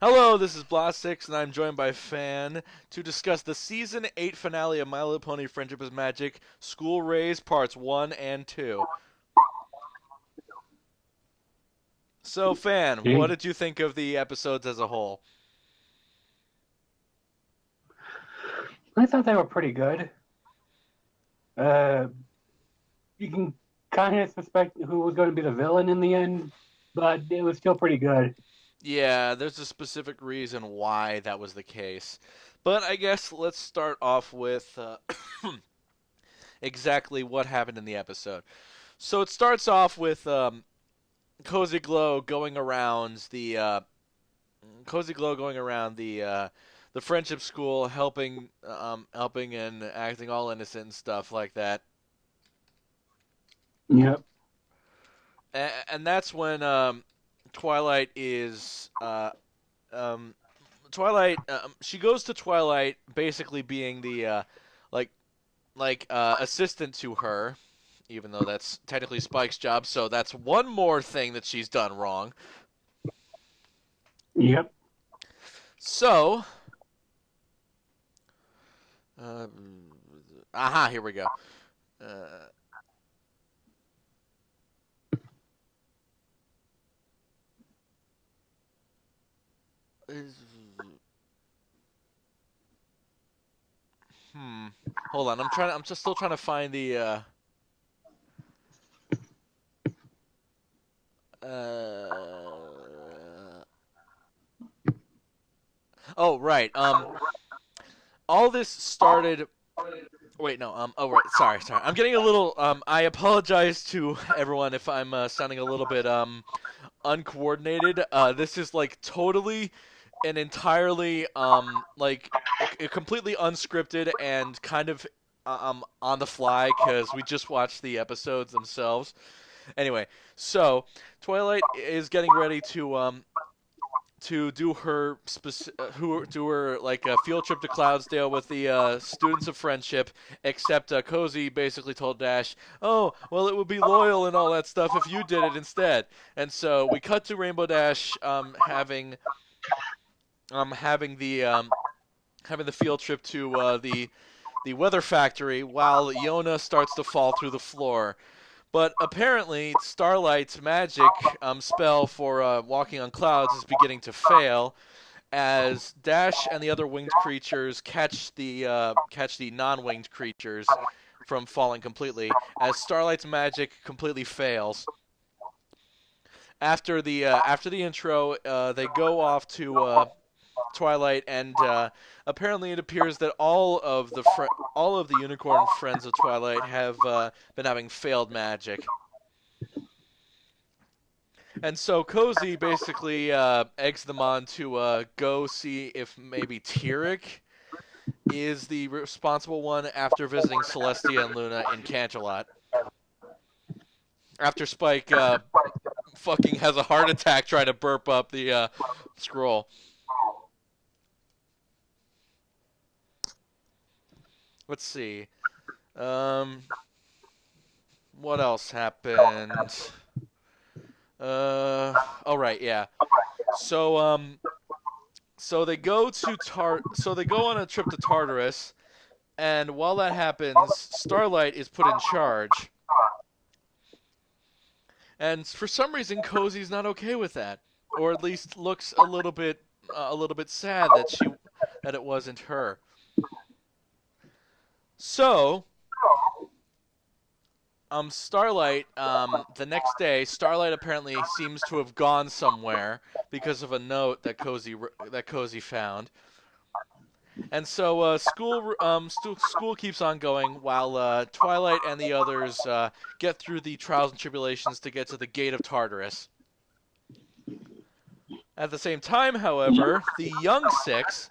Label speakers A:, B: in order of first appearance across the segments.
A: Hello, this is Blast6, and I'm joined by Fan to discuss the Season 8 finale of My Little Pony Friendship is Magic School Raise Parts 1 and 2. So, Fan, what
B: Okay.
A: did you think of the episodes as a whole?
B: I thought they were pretty good. Uh, you can kind of suspect who was going to be the villain in the end, but it was still pretty good.
A: Yeah, there's a specific reason why that was the case. But I guess let's start off with exactly what happened in the episode. So it starts off with Cozy Glow going around the friendship school, helping and acting all innocent and stuff like that.
B: Yep.
A: And that's when Twilight is um, Twilight. She goes to Twilight, basically being the like assistant to her, even though that's technically Spike's job. So that's one more thing that she's done wrong.
B: Yep.
A: So, uh, here we go. Uh, Hmm. Hold on. I'm just still trying to find the. Oh, right. All this started. Wait, no. Oh, right. Sorry. I'm getting a little. I apologize to everyone if I'm sounding a little bit uncoordinated. This is like totally and entirely completely unscripted and kind of on the fly because we just watched the episodes themselves. Anyway, so Twilight is getting ready to do her do her like a field trip to Cloudsdale with the students of friendship. Except Cozy basically told Dash, "Oh, well, it would be loyal and all that stuff if you did it instead." And so we cut to Rainbow Dash having the field trip to the weather factory while Yona starts to fall through the floor. But apparently, Starlight's magic spell for walking on clouds is beginning to fail as Dash and the other winged creatures catch the non-winged creatures from falling completely. As Starlight's magic completely fails. After the intro, they go off to Twilight, and apparently it appears that all of the unicorn friends of Twilight have been having failed magic. And so Cozy basically eggs them on to go see if maybe Tyrek is the responsible one after visiting Celestia and Luna in Canterlot. After Spike fucking has a heart attack trying to burp up the scroll. Let's see. Um, what else happened? Oh right, yeah. So so they go on a trip to Tartarus, and while that happens, Starlight is put in charge. And for some reason, Cozy's not okay with that, or at least looks a little bit sad that it wasn't her. So, Starlight, the next day, Starlight apparently seems to have gone somewhere because of a note that Cozy found. And so school keeps on going while Twilight and the others get through the trials and tribulations to get to the gate of Tartarus. At the same time, however, the young six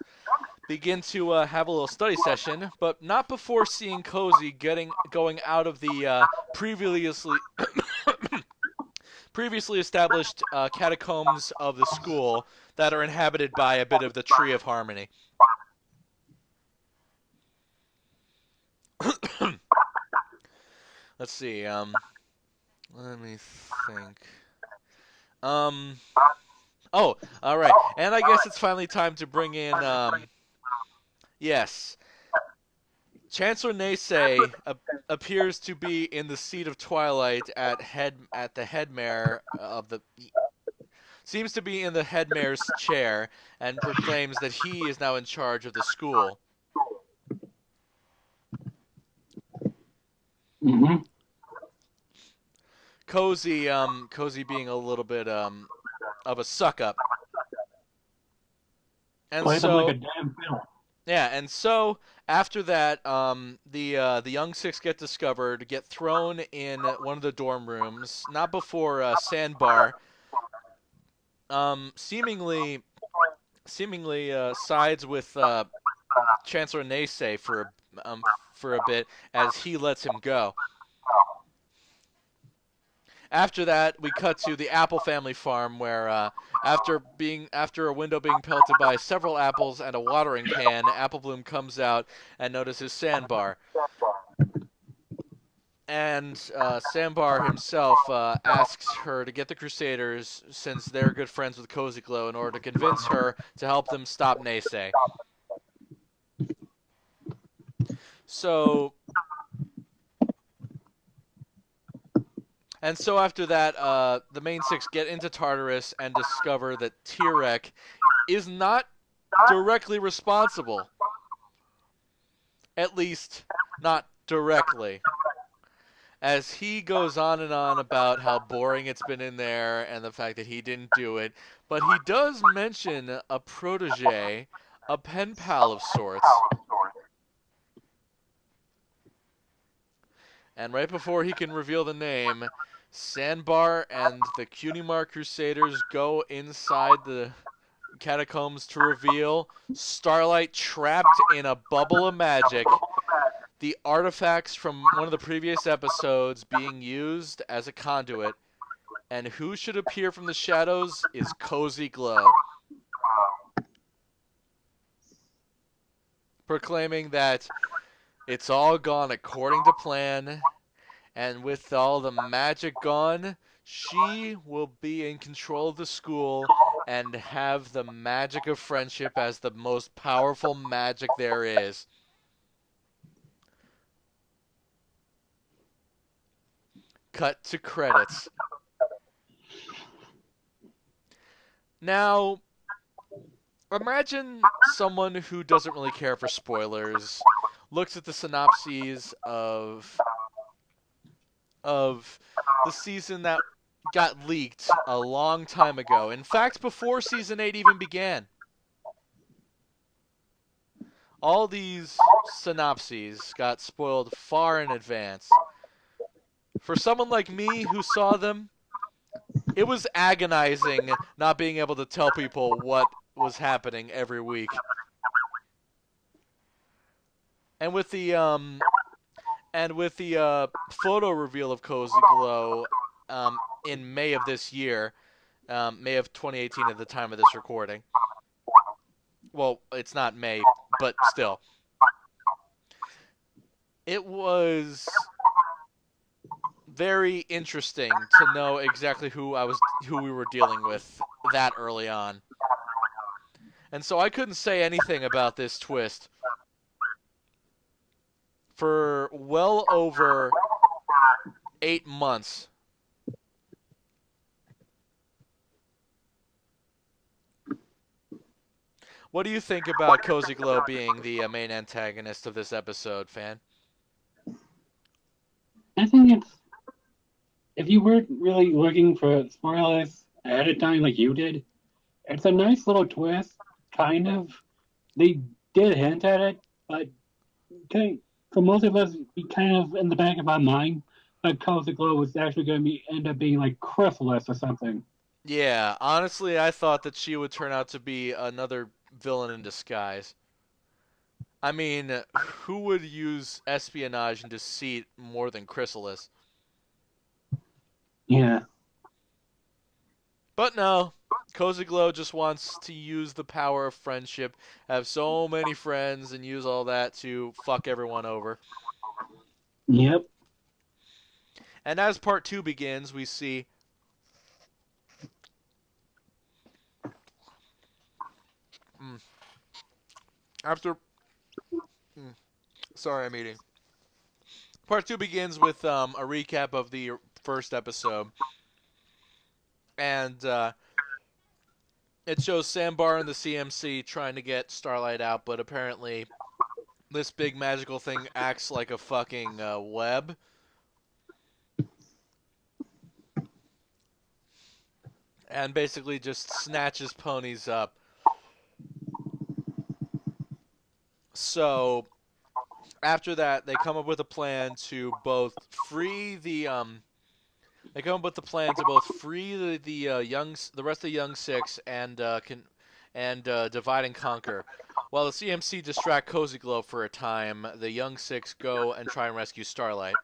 A: begin to have a little study session, but not before seeing Cozy going out of the previously established catacombs of the school that are inhabited by a bit of the Tree of Harmony. Let's see. Let me think. Um. Oh, all right. And I guess it's finally time to bring in. Yes, Chancellor Naysay appears to be in the seat of Twilight at the headmare of the seems to be in the headmare's chair and proclaims that he is now in charge of the school.
B: Mm-hmm.
A: Cozy being a little bit of a suck up, and
B: Played them like a
A: so
B: damn fiddle.
A: yeah, and so after that, the young six get discovered, get thrown in one of the dorm rooms, not before Sandbar, seemingly sides with Chancellor Naysay for a bit as he lets him go. After that, we cut to the Apple family farm where after a window being pelted by several apples and a watering can, Apple Bloom comes out and notices Sandbar. And Sandbar himself asks her to get the Crusaders, since they're good friends with Cozy Glow, in order to convince her to help them stop Naysay. So so after that, the main six get into Tartarus and discover that Tyrek is not directly responsible. At least, not directly. As he goes on about how boring it's been in there and the fact that he didn't do it, but he does mention a protege, a pen pal of sorts. And right before he can reveal the name, Sandbar and the Cunimar Crusaders go inside the catacombs to reveal Starlight trapped in a bubble of magic, the artifacts from one of the previous episodes being used as a conduit, and who should appear from the shadows is Cozy Glow, proclaiming that it's all gone according to plan, and with all the magic gone, she will be in control of the school and have the magic of friendship as the most powerful magic there is. Cut to credits. Now, imagine someone who doesn't really care for spoilers looks at the synopses of the season that got leaked a long time ago. In fact, before season 8 even began. All these synopses got spoiled far in advance. For someone like me who saw them, it was agonizing not being able to tell people what was happening every week. And with the photo reveal of Cozy Glow in May of this year, May of 2018 at the time of this recording. Well, it's not May, but still. It was very interesting to know exactly who we were dealing with that early on. And so I couldn't say anything about this twist for well over 8 months. What do you think about Cozy Glow being the main antagonist of this episode, fan?
B: I think it's if you weren't really looking for spoilers ahead of time like you did, it's a nice little twist. Kind of, they did hint at it, but kind for most of us, we kind of in the back of our mind, like Cozy Glow was actually going to be end up being like Chrysalis or something.
A: Yeah, honestly, I thought that she would turn out to be another villain in disguise. I mean, who would use espionage and deceit more than Chrysalis?
B: Yeah.
A: But no, Cozy Glow just wants to use the power of friendship, have so many friends, and use all that to fuck everyone over.
B: Yep.
A: And as part two begins, we see mm, after, mm, sorry, I'm eating. Part two begins with a recap of the first episode, and it shows Sambar and the CMC trying to get Starlight out, but apparently this big magical thing acts like a fucking web, and basically just snatches ponies up. So after that, they come up with a plan to both free the they come up with a plan to both free the rest of the young six and divide and conquer. While the CMC distract Cozy Glow for a time, the young six go and try and rescue Starlight.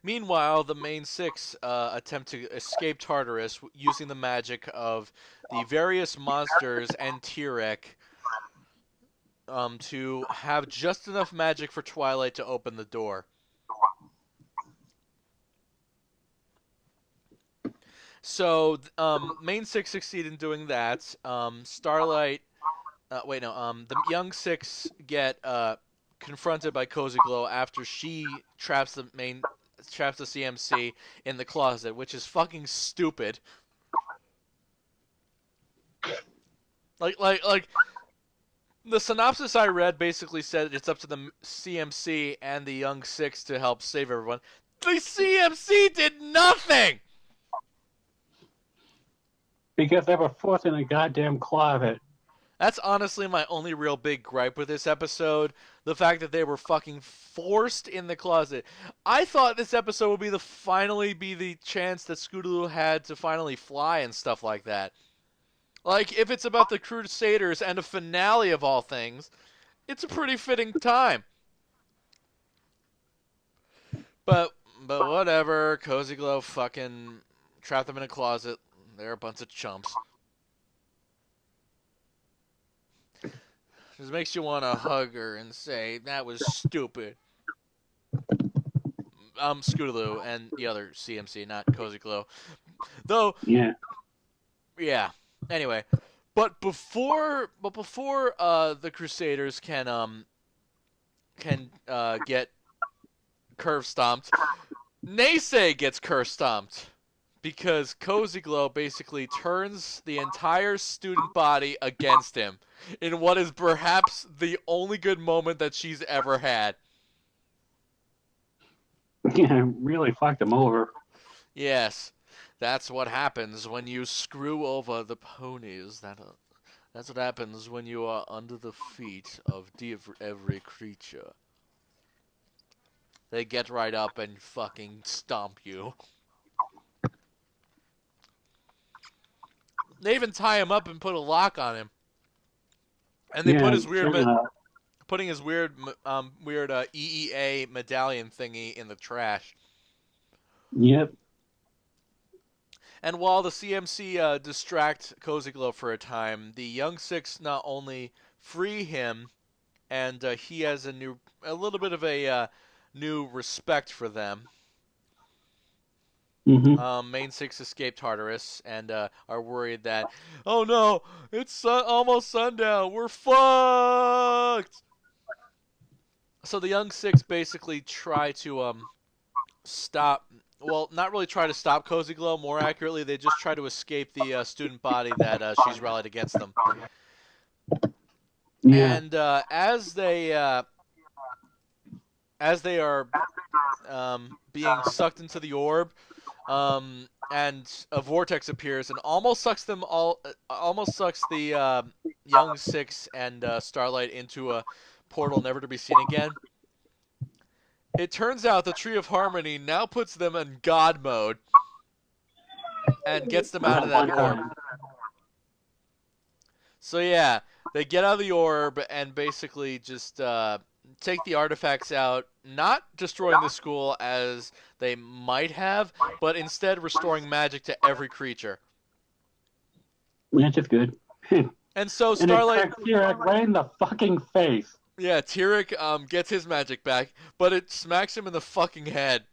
A: Meanwhile, the main six attempt to escape Tartarus using the magic of the various monsters and Tyrek to have just enough magic for Twilight to open the door. So, main six succeed in doing that. Starlight, wait, no, the young six get confronted by Cozy Glow after she traps the CMC in the closet, which is fucking stupid. Like the synopsis I read basically said it's up to the CMC and the young six to help save everyone. The CMC did nothing.
B: Because they were forced in a goddamn closet.
A: That's honestly my only real big gripe with this episode. The fact that they were fucking forced in the closet. I thought this episode would be finally be the chance that Scootaloo had to finally fly and stuff like that. Like, if it's about the Crusaders and a finale of all things, it's a pretty fitting time. But whatever. Cozy Glow fucking trapped them in a closet. They're a bunch of chumps. Just makes you want to hug her and say, that was stupid. Scootaloo and the other CMC, not Cozy Glow. Though,
B: Yeah.
A: yeah. Anyway, but before the Crusaders can get curve stomped, Naysay gets curve stomped because Cozy Glow basically turns the entire student body against him in what is perhaps the only good moment that she's ever had.
B: Yeah, really fucked them over.
A: Yes, that's what happens when you screw over the ponies. That's what happens when you are under the feet of every creature. They get right up and fucking stomp you. They even tie him up and put a lock on him. And they put his putting his weird EEA medallion thingy in the trash.
B: Yep.
A: And while the CMC distract Cozy Glow for a time, the Young Six not only free him, and he has a little bit of a new respect for them.
B: Mm-hmm.
A: Main Six escaped Tartarus and are worried that, oh no, it's almost sundown, we're fucked. So the Young Six basically try to stop. Well, not really try to stop Cozy Glow. More accurately, they just try to escape the student body that she's rallied against them.
B: Yeah.
A: And as they are being sucked into the orb, and a vortex appears and almost sucks the Young Six and Starlight into a portal never to be seen again. It turns out the Tree of Harmony now puts them in God mode and gets them out of that orb. So yeah, they get out of the orb and basically just take the artifacts out, not destroying the school as they might have, but instead restoring magic to every creature.
B: That's just good.
A: And so
B: And
A: Starlight...
B: it cracks Tyrek right in the fucking face.
A: Yeah, Tyrek gets his magic back, but it smacks him in the fucking head.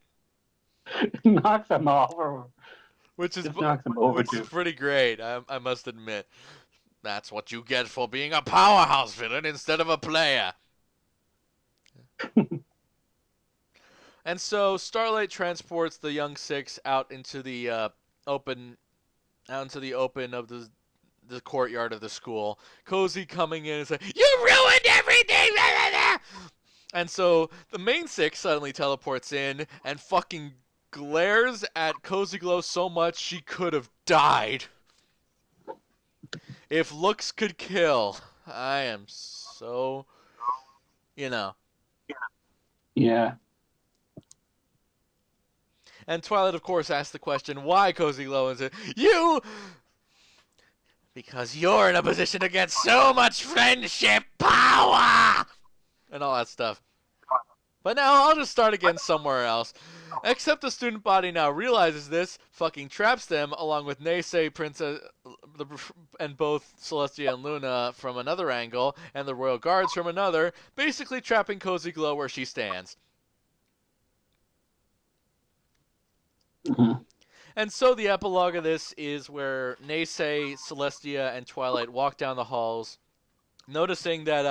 B: Knocks him over.
A: Which is
B: Just knocks him over,
A: which
B: too.
A: is pretty great, I must admit. That's what you get for being a powerhouse villain instead of a player. And so Starlight transports the young six open, out into the open of the courtyard of the school. Cozy coming in and saying, "You ruined everything!" And so the main six suddenly teleports in and fucking glares at Cozy Glow so much she could have died. If looks could kill, I am so, you know.
B: Yeah.
A: And Twilight, of course, asked the question, why Cozy Glow? And said, "You! Because you're in a position to get so much friendship power!" And all that stuff. But now I'll just start again somewhere else. Except the student body now realizes this, fucking traps them, along with Naysay, Princess, and both Celestia and Luna from another angle, and the Royal Guards from another, basically trapping Cozy Glow where she stands.
B: Mm-hmm.
A: And so the epilogue of this is where Naysay, Celestia, and Twilight walk down the halls, noticing that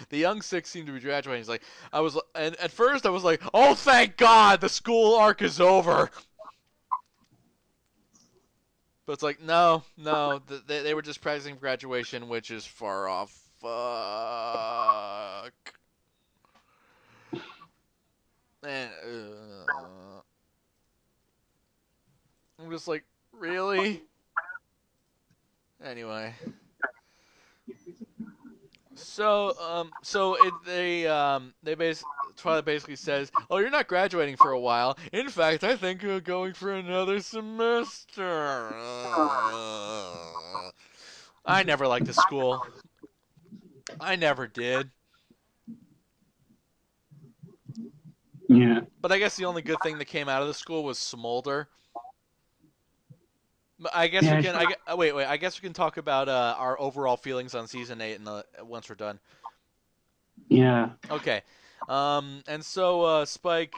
A: the young six seem to be graduating. He's like, and at first I was like, oh thank God, the school arc is over. But it's like, no, they were just practicing graduation, which is far off. Fuck. And I'm just like, really? Anyway. Twilight basically says, "Oh, you're not graduating for a while. In fact, I think you're going for another semester." I never liked the school. I never did.
B: Yeah.
A: But I guess the only good thing that came out of the school was Smolder. But I guess we
B: Yeah.
A: can. Wait. I guess we can talk about our overall feelings on season 8 once we're done.
B: Yeah.
A: Okay. And so Spike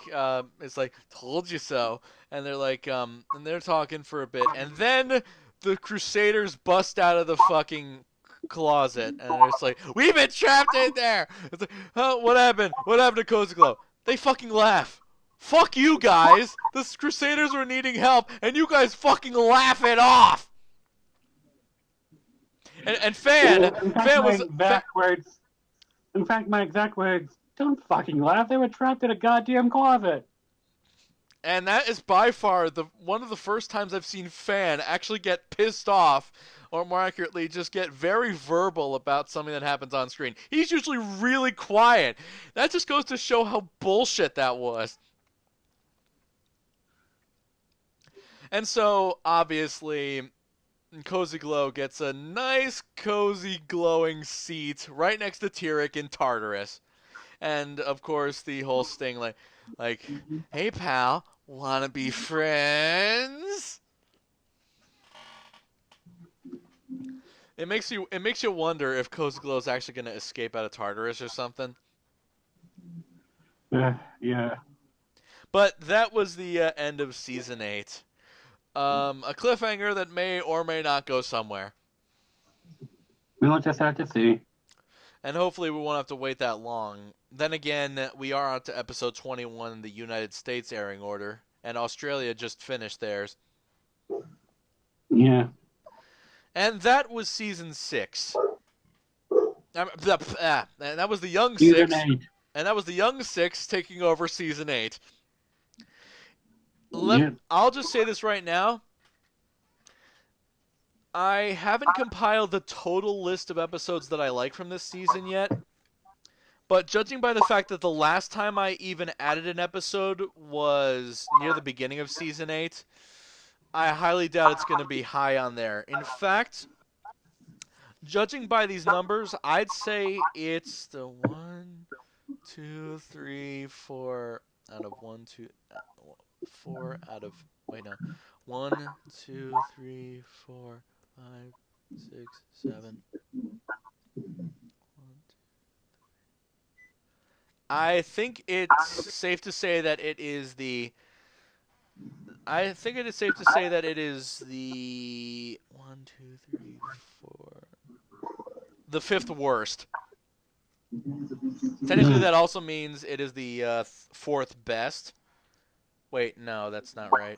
A: is like, "Told you so," and they're like, and they're talking for a bit, and then the Crusaders bust out of the fucking closet, and they're just like, "We've been trapped in there." It's like, "Huh? What happened? What happened to Cozy Glow?" They fucking laugh. Fuck you guys! The Crusaders were needing help, and you guys fucking laugh it off. And
B: In fact,
A: Fan
B: my
A: was
B: exact words. In fact, my exact words. Don't fucking laugh. They were trapped in a goddamn closet.
A: And that is by far one of the first times I've seen Fan actually get pissed off, or more accurately, just get very verbal about something that happens on screen. He's usually really quiet. That just goes to show how bullshit that was. And so, obviously, Cozy Glow gets a nice, cozy, glowing seat right next to Tyrek in Tartarus. And, of course, the whole sting, like, "Hey, pal, wanna be friends?" It makes you wonder if Cozy Glow is actually gonna escape out of Tartarus or something.
B: Yeah.
A: But that was the end of season 8. A cliffhanger that may or may not go somewhere,
B: We'll just have to see.
A: and hopefully we won't have to wait that long. Then again, we are on to episode 21 in the United States airing order, and Australia just finished theirs.
B: Yeah.
A: And that was season 6. And that was the young
B: Season
A: 6,
B: 8.
A: and that was the young 6 taking over season 8.
B: Yeah.
A: I'll just say this right now. I haven't compiled the total list of episodes that I like from this season yet, but judging by the fact that the last time I even added an episode was near the beginning of season 8, I highly doubt it's going to be high on there. In fact, judging by these numbers, I'd say it's the 1, 2, 3, 4 out of 1, 2, 4 out of, wait, no. 1, 2, 3, 4, 5, 6, 7. I think it's safe to say that it is the. I think it is safe to say that it is the 1, 2, 3, 4. the fifth worst. Technically, that also means it is the fourth best. Wait, no, that's not right.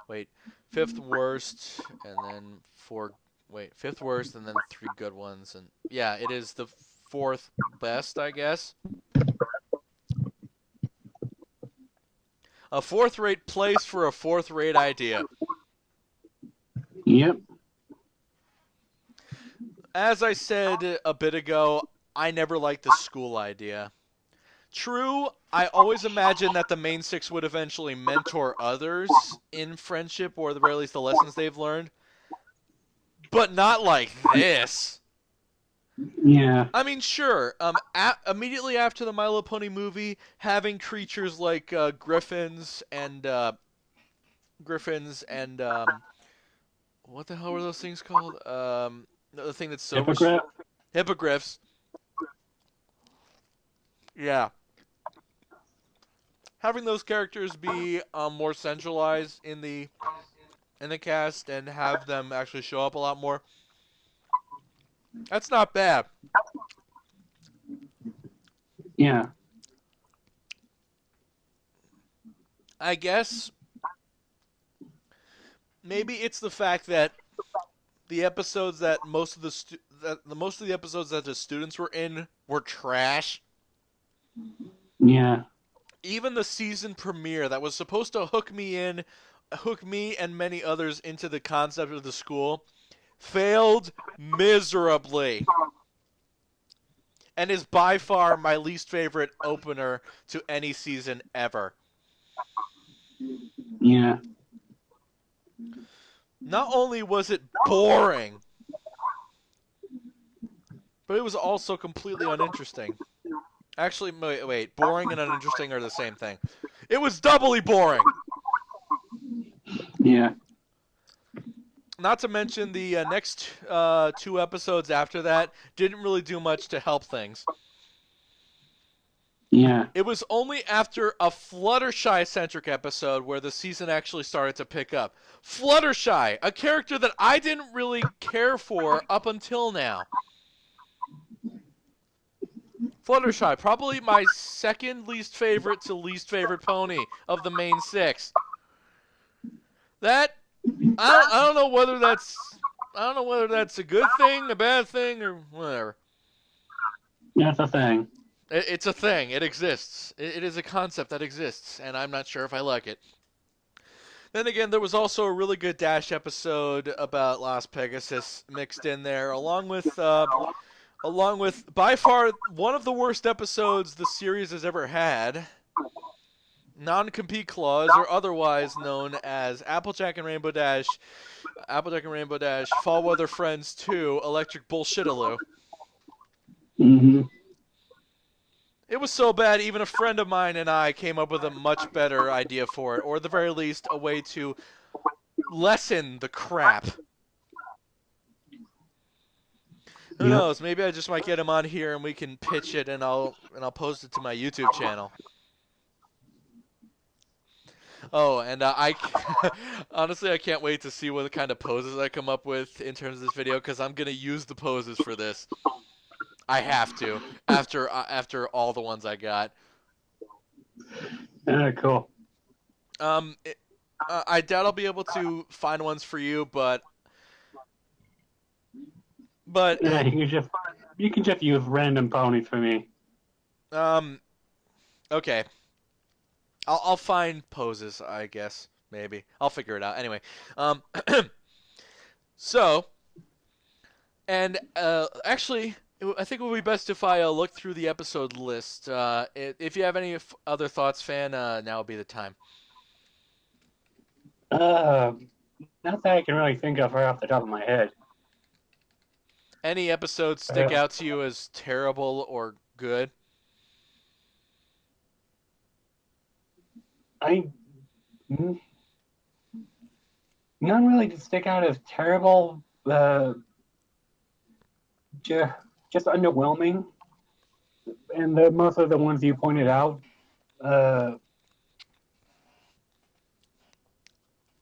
A: Wait, fifth worst, and then four. Wait, fifth worst, and then three good ones, and yeah, it is the fourth best, I guess. A fourth-rate place for a fourth-rate idea.
B: Yep.
A: As I said a bit ago, I never liked the school idea. True, I always imagined that the main six would eventually mentor others in friendship, or at the very least the lessons they've learned, but not like this.
B: Yeah.
A: I mean, sure. Immediately after the My Little Pony movie, having creatures like griffins and what the hell were those things called? The thing that's silver,
B: Hypocrite.
A: hippogriffs. Yeah, having those characters be more centralized in the cast and have them actually show up a lot more. That's not bad.
B: Yeah.
A: I guess maybe it's the fact that the episodes that most of the episodes that the students were in were trash.
B: Yeah.
A: Even the season premiere that was supposed to hook me and many others into the concept of the school, failed miserably. And is by far my least favorite opener to any season ever.
B: Yeah.
A: Not only was it boring, but it was also completely uninteresting. Actually, wait, boring and uninteresting are the same thing. It was doubly boring.
B: Yeah.
A: Not to mention the next two episodes after that didn't really do much to help things.
B: Yeah.
A: It was only after a Fluttershy-centric episode where the season actually started to pick up. Fluttershy, a character that I didn't really care for up until now. Fluttershy, probably my second least favorite to least favorite pony of the main six. That I don't know whether that's a good thing, a bad thing, or whatever.
B: That's a thing.
A: It's a thing. It exists. It is a concept that exists, and I'm not sure if I like it. Then again, there was also a really good Dash episode about Las Pegasus mixed in there, along with by far one of the worst episodes the series has ever had. Non-compete clause, or otherwise known as Applejack and Rainbow Dash, Fall Weather Friends 2, Electric Bullshitaloo.
B: Mm-hmm.
A: It was so bad, even a friend of mine and I came up with a much better idea for it, or at the very least, a way to lessen the crap. Who knows? Maybe I just might get him on here and we can pitch it, and I'll post it to my YouTube channel. Oh, and I honestly I can't wait to see what kind of poses I come up with in terms of this video, because I'm gonna use the poses for this. I have to after all the ones I got.
B: Cool.
A: I doubt I'll be able to find ones for you, but
B: Yeah, you can just use random ponies for me.
A: okay. I'll find poses, I guess. Maybe. I'll figure it out. Anyway, so, and actually, I think it would be best if I look through the episode list. If you have any other thoughts, Fan, now would be the time.
B: Not that I can really think of right off the top of my head.
A: Any episodes stick out to you as terrible or good?
B: None really to stick out as terrible. Just underwhelming. And most of the ones you pointed out,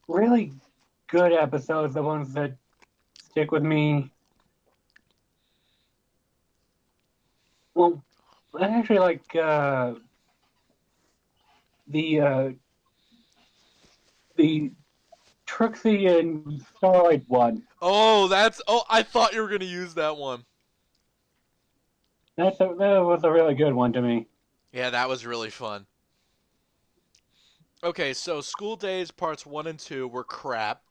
B: really good episodes, the ones that stick with me. Well, I actually like the uh, the Trixie and Starlight one.
A: Oh, I thought you were gonna use that one.
B: That was a really good one to me.
A: Yeah, that was really fun. Okay, so School Days parts 1 and 2 were crap.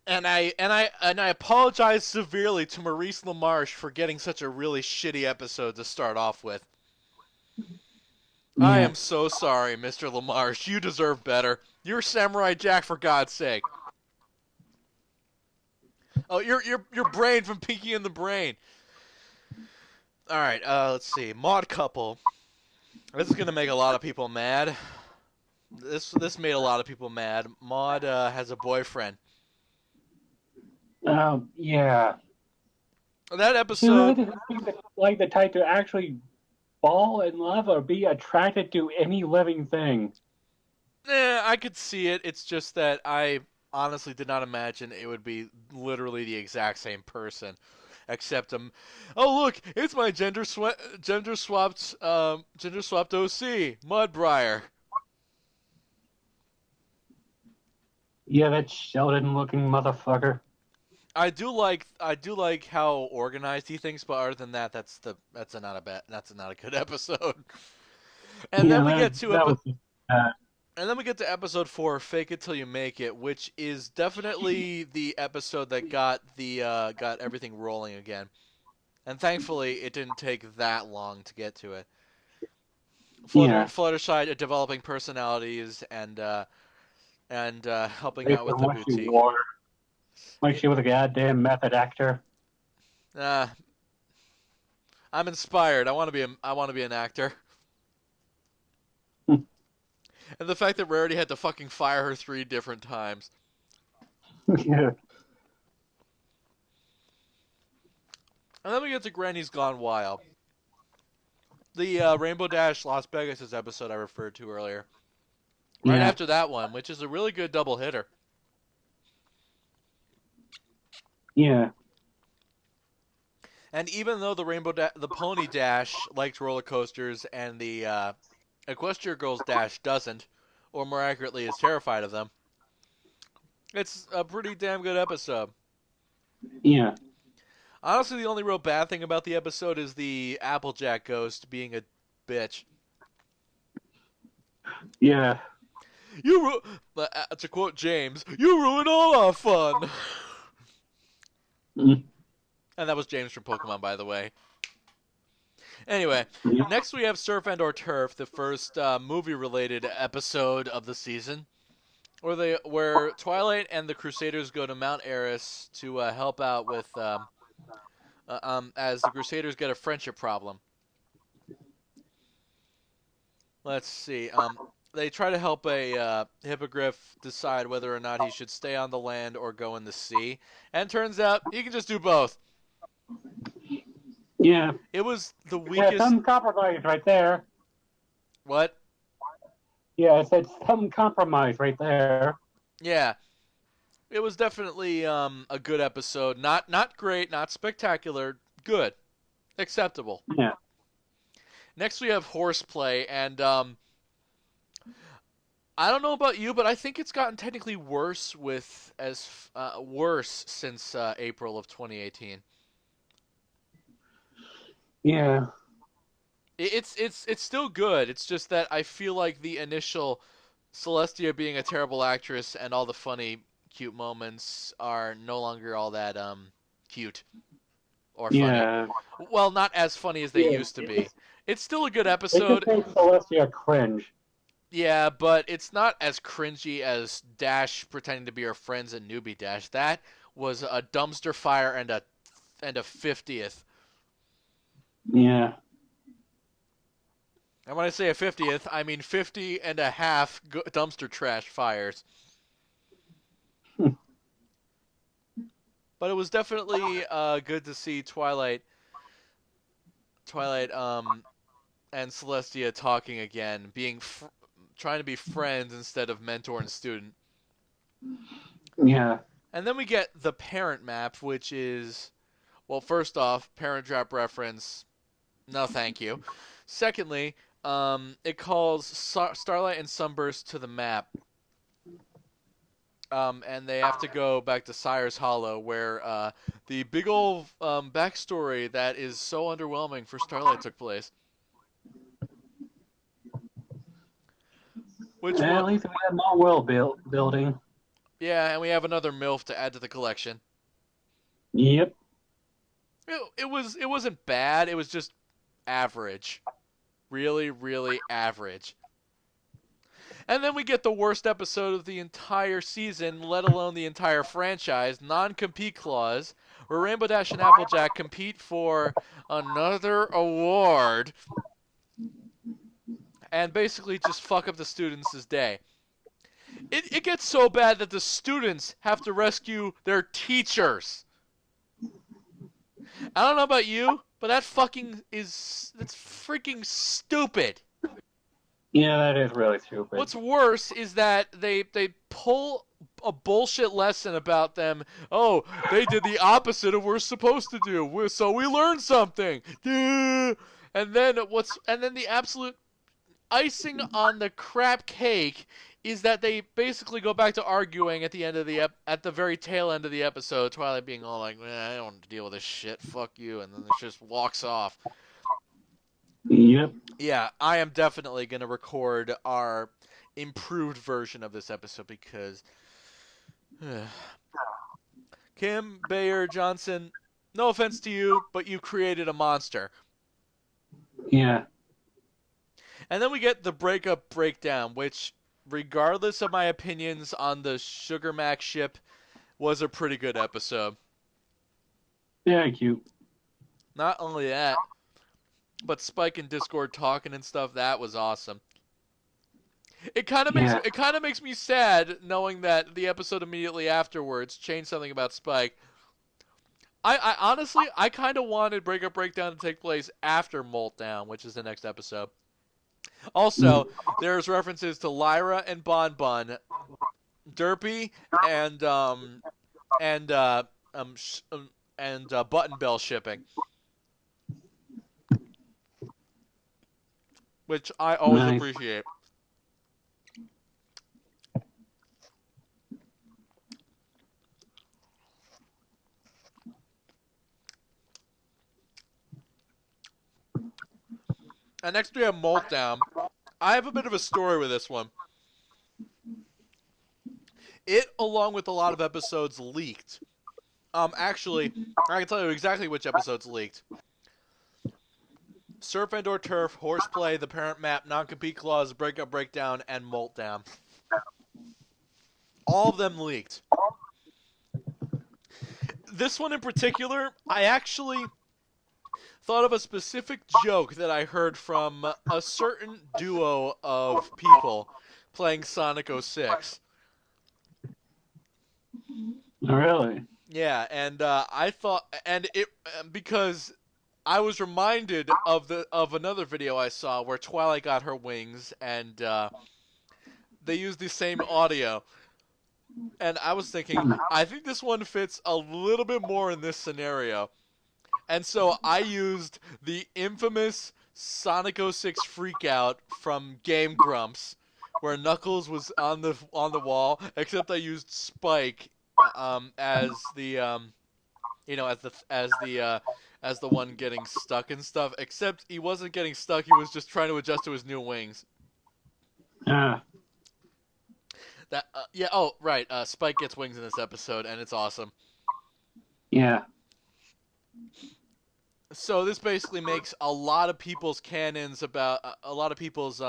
A: And I apologize severely to Maurice LaMarche for getting such a really shitty episode to start off with. I
B: Yeah.
A: am so sorry, Mr. LaMarche. You deserve better. You're Samurai Jack, for God's sake. Oh, your brain from Pinky and the Brain. All right, let's see. Mod couple. This is gonna make a lot of people mad. This made a lot of people mad. Maud has a boyfriend.
B: Yeah.
A: That
B: She
A: episode,
B: really doesn't seem like the type to actually fall in love or be attracted to any living thing.
A: I could see it. It's just that I honestly did not imagine it would be literally the exact same person, except Oh look, it's my gender swapped OC Mudbriar.
B: Yeah, that Sheldon-looking motherfucker.
A: I do like how organized he thinks, but other than that, that's not a good episode. And
B: Yeah,
A: then we get to
B: that was
A: And then we get to episode 4, "Fake It Till You Make It," which is definitely the episode that got everything rolling again. And thankfully, it didn't take that long to get to it.
B: yeah.
A: Fluttershy developing personalities and helping
B: Based
A: out with
B: on
A: the
B: what she
A: boutique.
B: wore, like
A: It,
B: she was a goddamn method actor.
A: uh, I'm inspired. I want to be an actor. And the fact that Rarity had to fucking fire her 3 different times.
B: Yeah,
A: And then we get to Granny's Gone Wild. The Rainbow Dash Las Vegas episode I referred to earlier. Right
B: yeah,
A: after that one, which is a really good double hitter.
B: yeah,
A: And even though the Pony Dash likes roller coasters and the Equestria Girls Dash doesn't, or more accurately is terrified of them, it's a pretty damn good episode.
B: yeah,
A: Honestly, the only real bad thing about the episode is the Applejack ghost being a bitch.
B: yeah.
A: To quote James, "You ruin all our fun."
B: Mm,
A: And that was James from Pokemon, by the way. Anyway,
B: yeah,
A: next we have Surf and or Turf, the first movie-related episode of the season, where Twilight and the Crusaders go to Mount Eris to help out with as the Crusaders get a friendship problem. Let's see. They try to help a hippogriff decide whether or not he should stay on the land or go in the sea, and turns out he can just do both.
B: yeah.
A: It was the
B: Yeah,
A: weakest.
B: some compromise right there.
A: What?
B: Yeah, I said some compromise right there.
A: Yeah, it was definitely a good episode. Not great, not spectacular. Good, acceptable.
B: Yeah,
A: Next we have Horseplay, and I don't know about you, but I think it's gotten technically worse since April of 2018.
B: yeah,
A: It's still good. It's just that I feel like the initial Celestia being a terrible actress and all the funny, cute moments are no longer all that cute or funny.
B: yeah.
A: Well, not as funny as they
B: Yeah,
A: used to be. It's still a good
B: it just
A: episode.
B: makes Celestia cringe.
A: Yeah, but it's not as cringy as Dash pretending to be her friends in Newbie Dash. That was a dumpster fire and a 50th.
B: Yeah,
A: And when I say a 50th, I mean 50 and a half dumpster trash fires. But it was definitely good to see Twilight, and Celestia talking again, trying to be friends instead of mentor and student.
B: yeah,
A: And then we get the parent map, which is Well, first off, Parent Trap reference. No, thank you. Secondly, it calls Starlight and Sunburst to the map. And they have to go back to Sire's Hollow, where the big old backstory that is so underwhelming for Starlight took place. Which
B: At
A: what?
B: least we have more world building.
A: Yeah, and we have another MILF to add to the collection.
B: Yep.
A: It wasn't bad. It was just average, really, really average. And then we get the worst episode of the entire season, let alone the entire franchise, non-compete clause, where Rainbow Dash and Applejack compete for another award and basically just fuck up the students' day. It gets so bad that the students have to rescue their teachers. I don't know about you, but that's freaking stupid.
B: Yeah, that is really stupid.
A: What's worse is that they pull a bullshit lesson about them. Oh, they did the opposite of what we're supposed to do. So we learned something. And then the absolute icing on the crap cake is that they basically go back to arguing at the end of at the very tail end of the episode. Twilight being all like, "I don't want to deal with this shit. Fuck you," and then she just walks off.
B: Yep.
A: Yeah, I am definitely gonna record our improved version of this episode because Kim Bayer Johnson, no offense to you, but you created a monster.
B: Yeah.
A: And then we get the breakup breakdown, which, regardless of my opinions on the Sugar Mac ship, was a pretty good episode.
B: Very cute.
A: Not only that, but Spike and Discord talking and stuff, that was awesome. It kind of
B: Yeah.
A: makes me sad knowing that the episode immediately afterwards changed something about Spike. I honestly I kind of wanted Breakup Breakdown to take place after Moltdown, which is the next episode. Also, there's references to Lyra and Bon Bon, Derpy, and and uh, um, sh- Button Bell shipping, which I always
B: Nice.
A: appreciate. And next we have Moltdown. I have a bit of a story with this one. It, along with a lot of episodes, leaked. Actually, I can tell you exactly which episodes leaked. Surf and or Turf, Horseplay, The Parent Map, Non-Compete Clause, Breakup Breakdown, and Moltdown. All of them leaked. This one in particular, I actually thought of a specific joke that I heard from a certain duo of people playing Sonic 06.
B: Really?
A: Yeah, and I thought, and it because I was reminded of another video I saw where Twilight got her wings, and they used the same audio. And I was thinking, I think this one fits a little bit more in this scenario. And so I used the infamous Sonic 06 freakout from Game Grumps, where Knuckles was on the wall, except I used Spike as the as the one getting stuck and stuff. Except he wasn't getting stuck; he was just trying to adjust to his new wings.
B: Ah.
A: That yeah. Oh right. Spike gets wings in this episode, and it's awesome.
B: Yeah.
A: So this basically makes a lot of people's canons about a lot of people's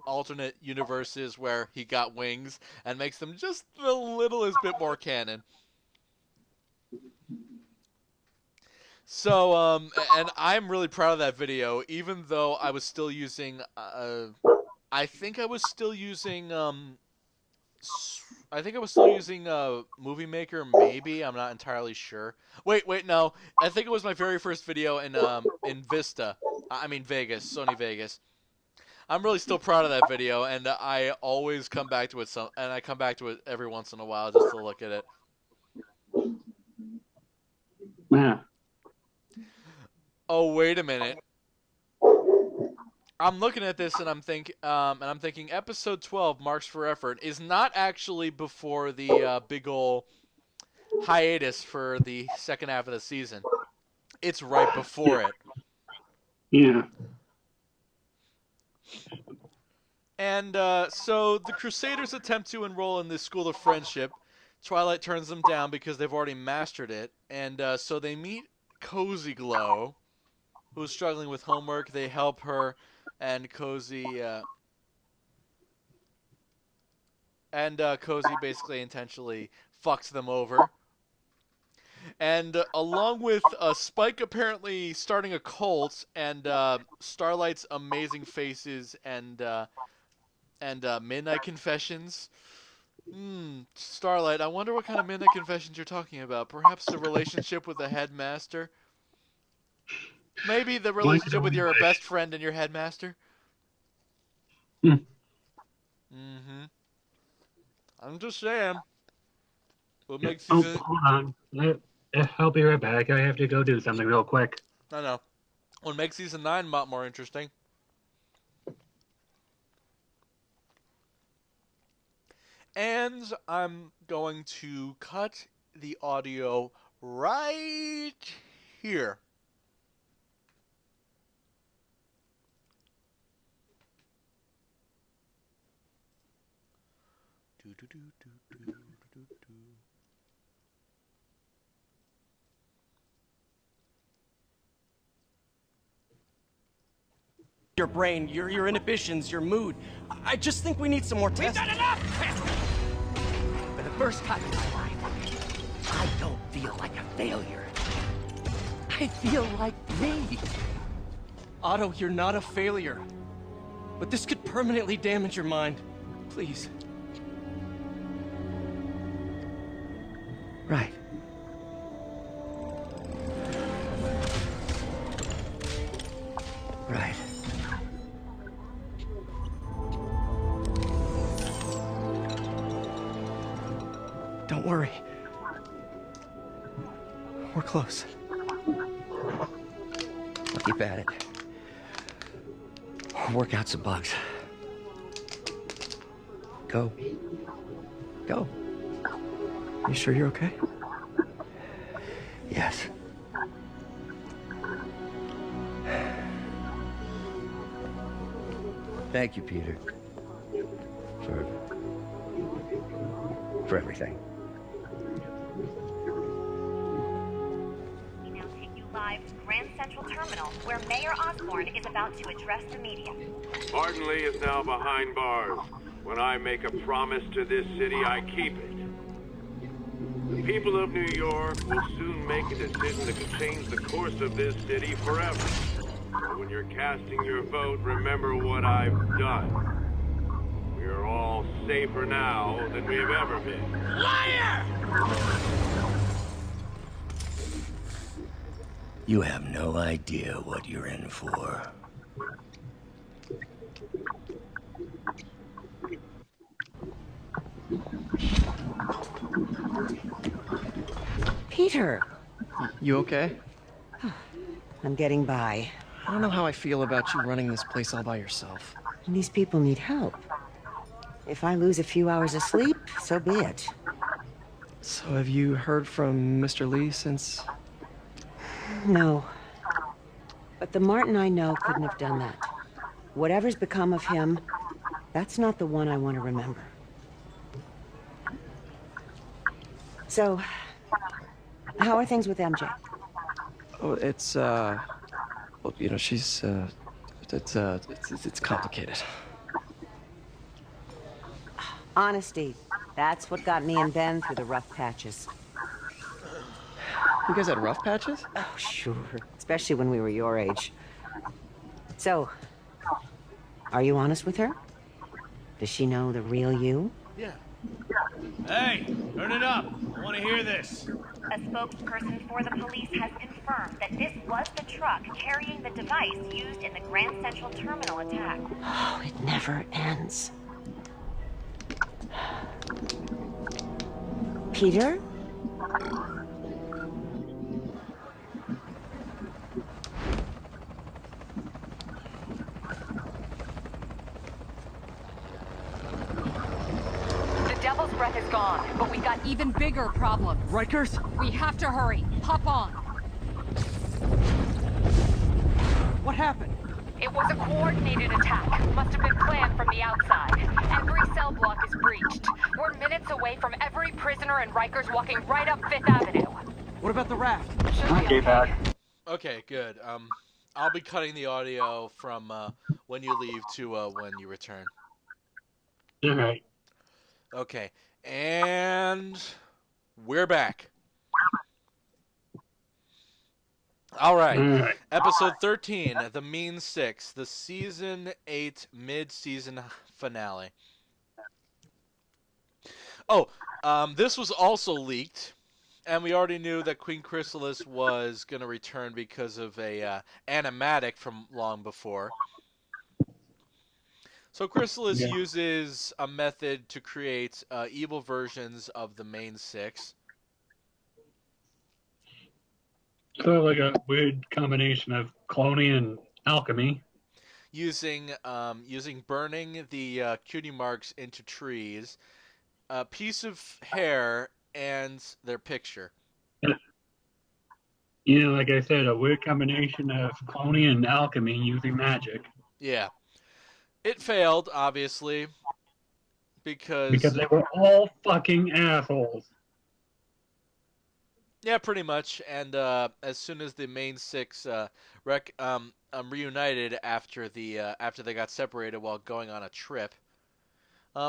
A: alternate universes where he got wings, and makes them just the littlest bit more canon. So and I'm really proud of that video, even though I was still using I think I was still using Movie Maker, maybe. I'm not entirely sure. Wait, no. I think it was my very first video in Vista. I mean Vegas, Sony Vegas. I'm really still proud of that video, and I always come back to it and I come back to it every once in a while just to look at it.
B: Yeah.
A: Oh, wait a minute. I'm looking at this and I'm thinking episode 12, Marks for Effort, is not actually before the big ol' hiatus for the second half of the season. It's right
B: Yeah.
A: before it.
B: Yeah.
A: And so the Crusaders attempt to enroll in this school of friendship. Twilight turns them down because they've already mastered it. And so they meet Cozy Glow, who's struggling with homework. They help her, and Cozy basically intentionally fucks them over. And along with Spike apparently starting a cult, and Starlight's amazing faces, and Midnight Confessions. Starlight, I wonder what kind of Midnight Confessions you're talking about. Perhaps the relationship with the headmaster? Maybe the
B: One could
A: relationship with
B: only
A: your
B: wish.
A: best friend and your headmaster?
B: Hmm.
A: Mm-hmm. I'm just saying. What
B: Yeah.
A: makes
B: Oh,
A: season...
B: hold on. I'll be right back. I have to go do something real quick.
A: I know. What makes season 9 a lot more interesting. And I'm going to cut the audio right here. Do, do, do, do, do, do, do.
C: Your brain, your inhibitions, your mood. I just think we need some more tests.
D: We've done enough! For the first time in my life, I don't feel like a failure. I feel like me.
C: Otto, you're not a failure. But this could permanently damage your mind. Please.
D: Right. Right.
C: Don't worry. We're close.
D: I'll keep at it. I'll work out some bugs. Go. Go.
C: You sure you're okay?
D: Yes. Thank you, Peter. For everything.
E: We now take you live to Grand Central Terminal, where Mayor Osborne is about to address the media.
F: Martin Lee is now behind bars. When I make a promise to this city, I keep it. The people of New York will soon make a decision that could change the course of this city forever. But when you're casting your vote, remember what I've done. We are all safer now than we have ever been.
D: Liar! You have no idea what you're in for.
G: Peter,
C: You okay?
G: I'm getting by.
C: I don't know how I feel about you running this place all by yourself.
G: And these people need help. If I lose a few hours of sleep, so be it.
C: So have you heard from Mr. Lee since...
G: No. But the Martin I know couldn't have done that. Whatever's become of him, that's not the one I want to remember. So, how are things with MJ?
C: Oh, it's, well, you know, she's, it's complicated.
G: Honesty. That's what got me and Ben through the rough patches.
C: You guys had rough patches?
G: Oh, sure. Especially when we were your age. So, are you honest with her? Does she know the real you?
A: Yeah.
H: Hey, turn it up. I want to hear this.
E: A spokesperson for the police has confirmed that this was the truck carrying the device used in the Grand Central Terminal attack.
G: Oh, it never ends. Peter?
I: gone, but we got even bigger problems.
C: Rikers?
I: We have to hurry. Hop on.
C: What happened?
I: It was a coordinated attack. Must have been planned from the outside. Every cell block is breached. We're minutes away from every prisoner and Rikers walking right up Fifth Avenue.
C: What about the raft?
I: Should be
B: Okay, bad.
A: Okay, good. I'll be cutting the audio from when you leave to when you return.
B: All right.
A: Okay, and we're back. All right.
B: All right.
A: Episode 13, The Mean Six, the Season 8 mid-season finale. Oh, this was also leaked, and we already knew that Queen Chrysalis was going to return because of a animatic from long before. So Chrysalis uses a method to create evil versions of the main six.
B: So like a weird combination of cloning and alchemy.
A: Using burning the cutie marks into trees, a piece of hair, and their picture.
B: You know, like I said, a weird combination of cloning and alchemy using magic.
A: Yeah. It failed, obviously, because
B: they were all fucking assholes.
A: yeah, pretty much. And as soon as the main six reunited after they got separated while going on a trip,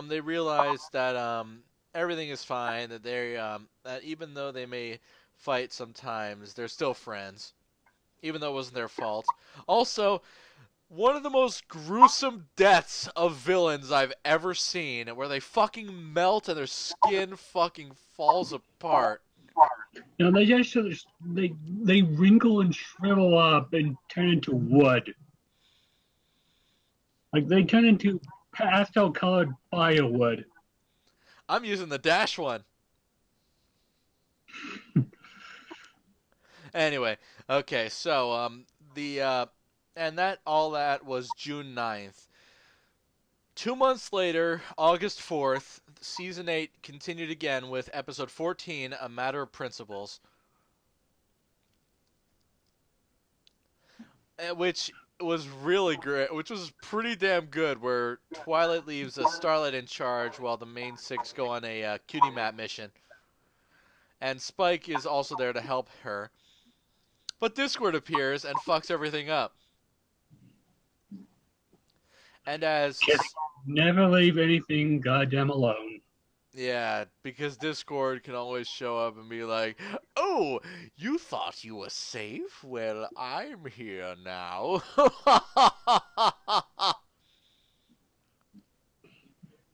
A: they realized that everything is fine. That that even though they may fight sometimes, they're still friends, even though it wasn't their fault. Also, one of the most gruesome deaths of villains I've ever seen, where they fucking melt and their skin fucking falls apart.
B: You know, they just they wrinkle and shrivel up and turn into wood. Like they turn into pastel-colored firewood.
A: I'm using the dash one. Anyway, okay, so and all that was June 9th. 2 months later, August 4th, Season 8 continued again with Episode 14, A Matter of Principles. Which was really great, which was pretty damn good, where Twilight leaves Starlight in charge while the main six go on a cutie map mission. And Spike is also there to help her. But Discord appears and fucks everything up. And as...
B: Just never leave anything goddamn alone.
A: Yeah, because Discord can always show up and be like, "Oh, you thought you were safe? Well, I'm here now."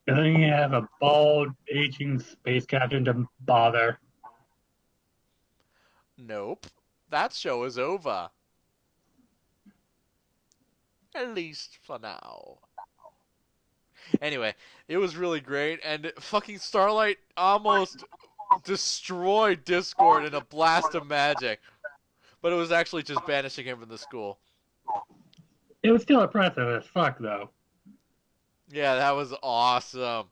B: Then you have a bald, aging space captain to bother.
A: Nope. That show is over. At least for now. Anyway, it was really great, and fucking Starlight almost destroyed Discord in a blast of magic. But it was actually just banishing him from the school.
B: It was still impressive as fuck, though.
A: Yeah, that was awesome.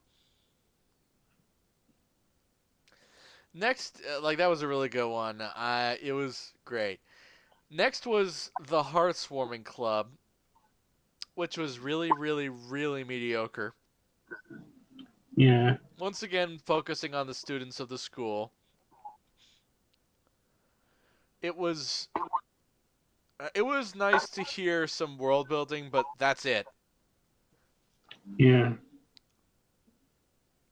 A: Next, that was a really good one. It was great. Next was the Heartswarming Club, which was really, really, really mediocre.
B: Yeah.
A: Once again, focusing on the students of the school. It was nice to hear some world building, but that's it.
B: Yeah.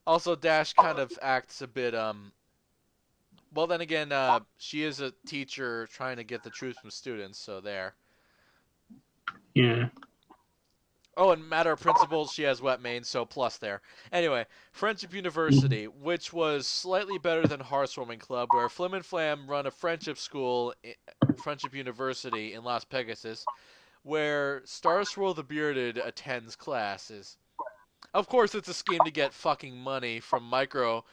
A: Also, Dash kind of acts a bit, well, then again, she is a teacher trying to get the truth from students, so there.
B: Yeah.
A: Oh, and matter of principles, she has wet mane, so plus there. Anyway, Friendship University, which was slightly better than Heartswarming Club, where Flim and Flam run a friendship school, Friendship University in Las Pegasus, where Starswirl the Bearded attends classes. Of course, it's a scheme to get fucking money from Micro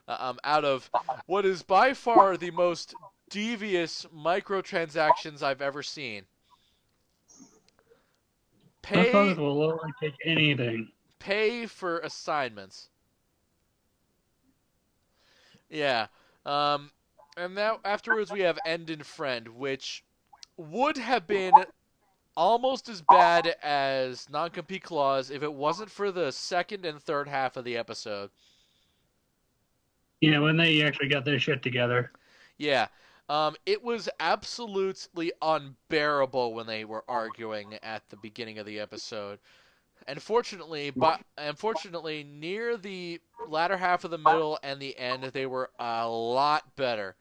A: out of what is by far the most devious microtransactions I've ever seen.
B: Those fellas will literally take anything.
A: Pay for assignments. Yeah. And now afterwards we have End and Friend, which would have been almost as bad as Non-Compete Clause if it wasn't for the second and third half of the episode.
B: Yeah, when they actually got their shit together.
A: Yeah. It was absolutely unbearable when they were arguing at the beginning of the episode. Unfortunately, near the latter half of the middle and the end, they were a lot better.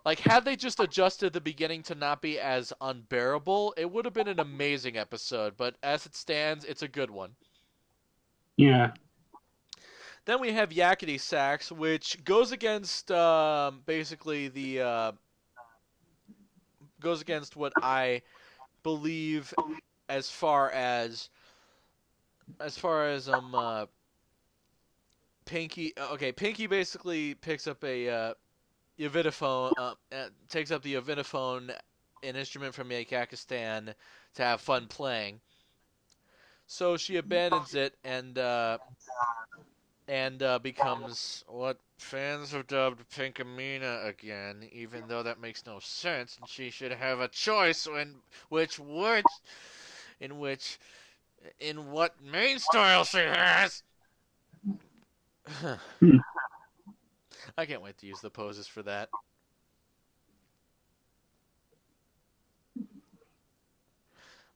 A: Like, had they just adjusted the beginning to not be as unbearable, it would have been an amazing episode. But as it stands, it's a good one.
B: Yeah.
A: Then we have Yakety Sax, which goes against basically the goes against what I believe as far as Pinky. Okay, Pinky basically picks up a Yavitophone, takes up the Yavitophone, an instrument from Yakakistan, to have fun playing. So she abandons it and becomes what fans have dubbed Pinkamena again, even though that makes no sense, and she should have a choice which would, in which, in what main style she has. I can't wait to use the poses for that.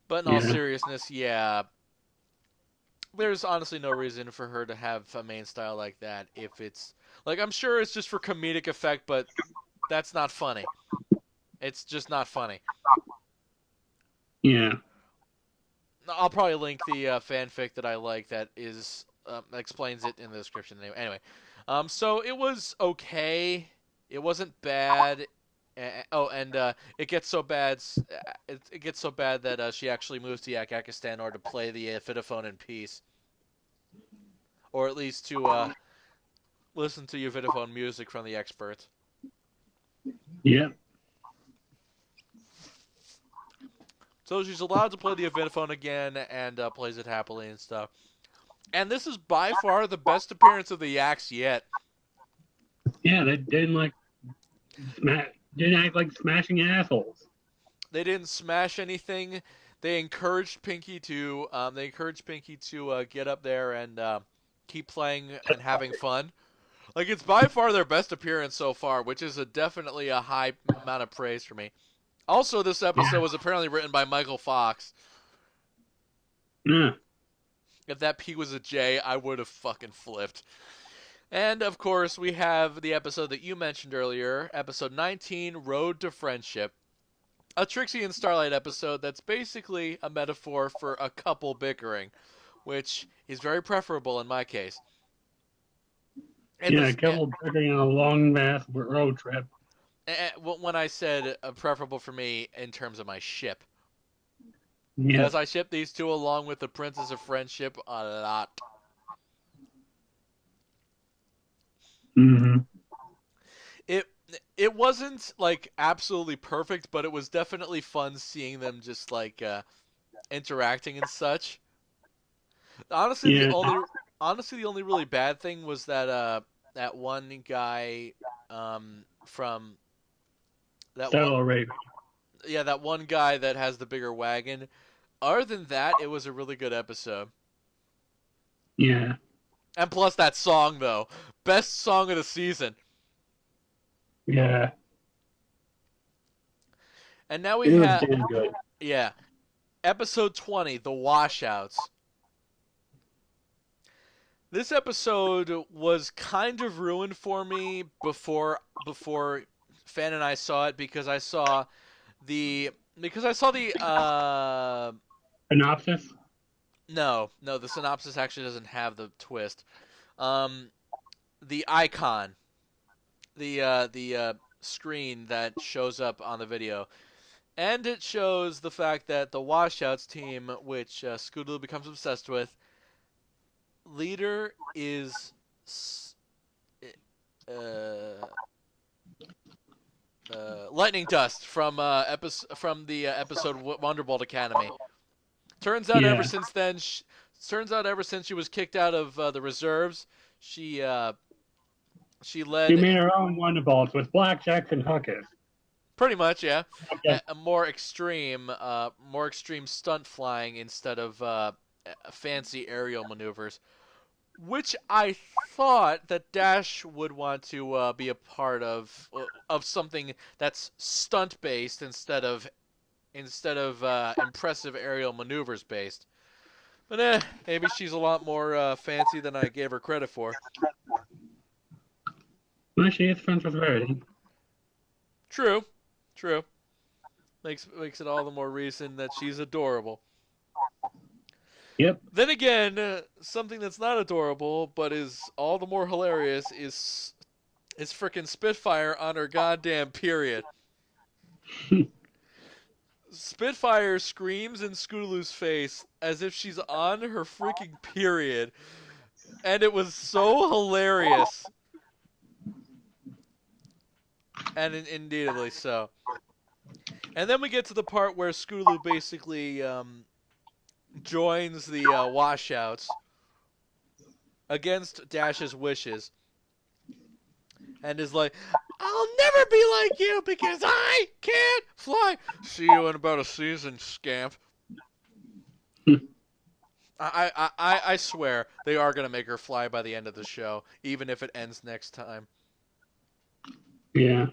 A: But in all seriousness, yeah, there's honestly no reason for her to have a main style like that if it's like I'm sure it's just for comedic effect, but that's not funny. It's just not funny.
B: Yeah.
A: I'll probably link the fanfic that I like that is explains it in the description anyway. So it was okay. It wasn't bad. It gets so bad. It gets so bad that she actually moves to Yakakistan in order to play the Vitaphone in peace, or at least to listen to your Vitaphone music from the experts.
B: Yeah.
A: So she's allowed to play the Vitaphone again and plays it happily and stuff. And this is by far the best appearance of the Yaks yet.
B: Yeah, they didn't act like smashing assholes.
A: They didn't smash anything. They encouraged Pinky to get up there and keep playing and having fun. Like, it's by far their best appearance so far, which is definitely a high amount of praise for me. Also, this episode was apparently written by Michael Fox.
B: Yeah.
A: If that P was a J, I would have fucking flipped. And, of course, we have the episode that you mentioned earlier, episode 19, Road to Friendship. A Trixie and Starlight episode that's basically a metaphor for a couple bickering, which is very preferable in my case.
B: And a couple bickering on a long, vast road trip.
A: When I said preferable for me in terms of my ship.
B: Yeah.
A: Because I ship these two along with the Princess of Friendship a lot.
B: Mm-hmm.
A: It wasn't like absolutely perfect, but it was definitely fun seeing them just like interacting and such. Honestly, the only really bad thing was that that one guy from that that one guy that has the bigger wagon. Other than that, it was a really good episode.
B: Yeah.
A: And plus that song, though. Best song of the season.
B: Yeah.
A: And now we have... damn good. Yeah. Episode 20, The Washouts. This episode was kind of ruined for me before Fan and I saw it because I saw the
B: synopsis?
A: No, the synopsis actually doesn't have the twist. The icon, the screen that shows up on the video, and it shows the fact that the Washouts team, which Scootaloo becomes obsessed with, leader is Lightning Dust from the episode Wonderbolt Academy. Turns out ever since she was kicked out of the reserves, she She
B: She
A: led
B: made her own Wonderbolts with blackjacks and hookers.
A: pretty much, yeah,
B: Okay.
A: a more extreme stunt flying instead of fancy aerial maneuvers, which I thought that Dash would want to be a part of something that's stunt based instead of impressive aerial maneuvers based. But maybe she's a lot more fancy than I gave her credit for.
B: Well, she is friends with Rarity.
A: True, true. Makes it all the more reason that she's adorable.
B: Yep.
A: Then again, something that's not adorable but is all the more hilarious is frickin' Spitfire on her goddamn period. Spitfire screams in Scootaloo's face as if she's on her freaking period, and it was so hilarious. And indeedly so. And then we get to the part where Scootaloo basically joins the washouts against Dash's wishes, and is like, "I'll never be like you because I can't fly. See you in about a season, scamp." I swear they are gonna make her fly by the end of the show, even if it ends next time.
B: Yeah.